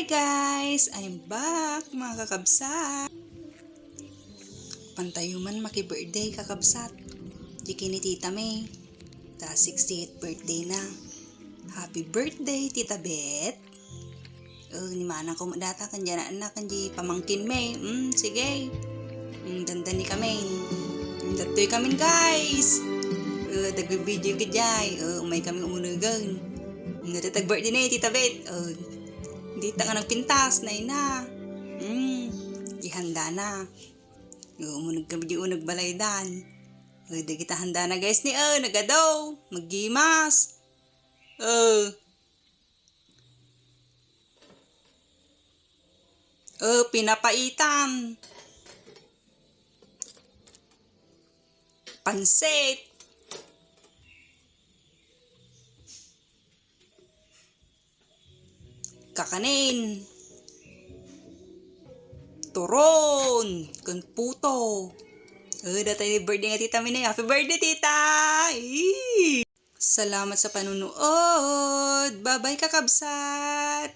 Hi guys! I'm back mga kakabsat! Pantayuman maki-birthday kakabsat. Diki ni Tita May. Ta 68th birthday na. Happy birthday Tita Bet! Ni manang ko data kanya na anak kanji pamangkin May. Sige. Dandan ni kami. Datoy kami guys! Dagbi-video ka jay. Umay kami umunugan. Natatag birthday na Tita Bet. Hindi ta nga nagpintas na ina. Ihanda na. Umunag kami di unag balaydan. Di kita handa na guys ni nagadaw. Maggimas. Pinapaitan. Pansit. Kakanin, turon, kun puto. Datay ni birthday nga Tita Minay. Happy birthday, Tita! Salamat sa panunood. Bye-bye, kakabsat!